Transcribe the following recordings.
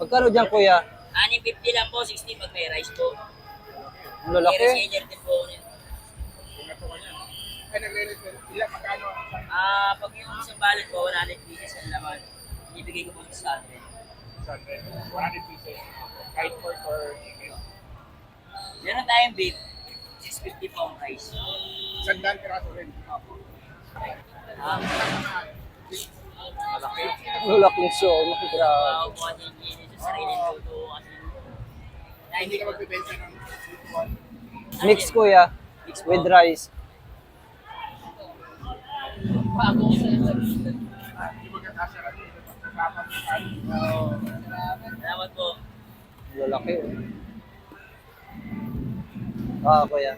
Magkano dyan, kuya? 6.50 lang po, 60 pag may rice po. Ang May lalaki. reseller din po. Pag yung isang balot po, 100 pieces ang laman. Ibigay ko po sa atin. 100 pieces. Kahit pork or chicken. Meron tayong beef, 6.50 po ang price. Sandal piraso rin. Malaki. Ang lalaking show. Grabe. Wow, po natin yung sa sariling luto. Kasi Hindi ka magbibenta ng one. Mix, kuya. With rice. Hindi magkakasya natin. Kasama ng kain. salamat po. Ang lalaki. Kuya.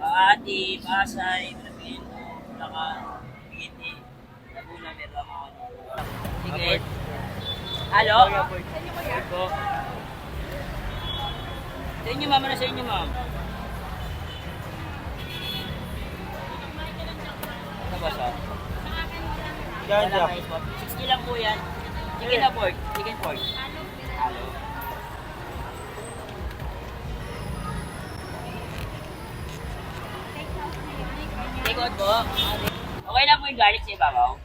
Ati, Pasay, Philippines, Bulacan, Piti, Laguna, meron ako. Sige. Halo? Ito. Sa inyo, ma'am. Ano sa inyo, ma'am? Ano ba siya? Ganja. 60 lang po yan. Chicken na pork. Chicken pork. Halo. Take out po. Okay lang po yung garlic sa ibabaw.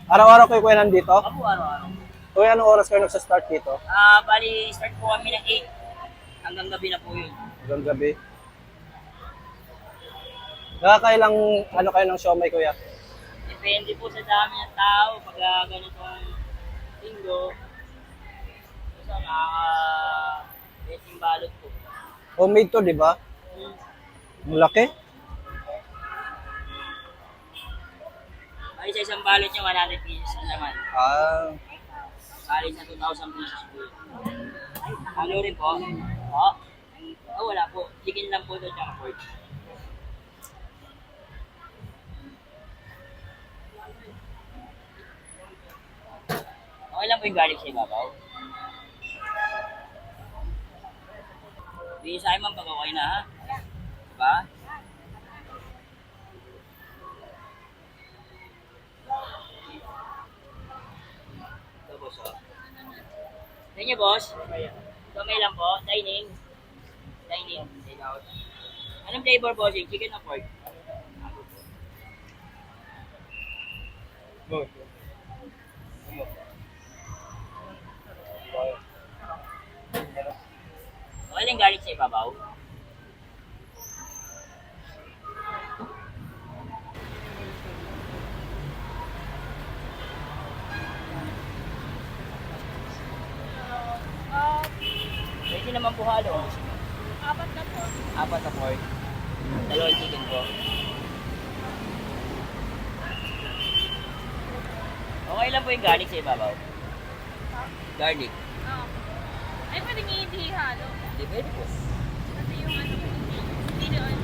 Araw-araw kayo, kuya, nandito? Ako araw-araw. Kuya, anong oras kayo nagsa-start dito? Bali, start po kami ng 8 hanggang gabi na po yun. Hanggang gabi. Nakakailang ano kayo ng siomay, kuya? Depende po sa dami ng tao. Pag ganitong linggo, isa nakaka-10 balot po. Homemade to, di ba? Ang laki. Bali sa isang balot niya, 100 pieces na naman. Bali sa 2,000 pieces po yun. Ano rin po? Wala po. Chicken lang po ito, tsaka pork. Okay lang po yung garlic sa ibabaw. Hindi sa akin man pag okay na, ha? Diba? Ito, boss, oh. Sa inyo, boss? Kamay lang po. Dining. Dining. Take out. Anong flavor, boss? Chicken o pork? Okay lang garlic sa ibabaw. Pwede naman po halo. Apat na po. 4 na pork. 2 chicken po. Okay lang po yung garlic sa ibabaw. Garlic. Oo. Ay, pwede nga hindi halo. Hindi pwede po. Kasi yung ano, hindi doon.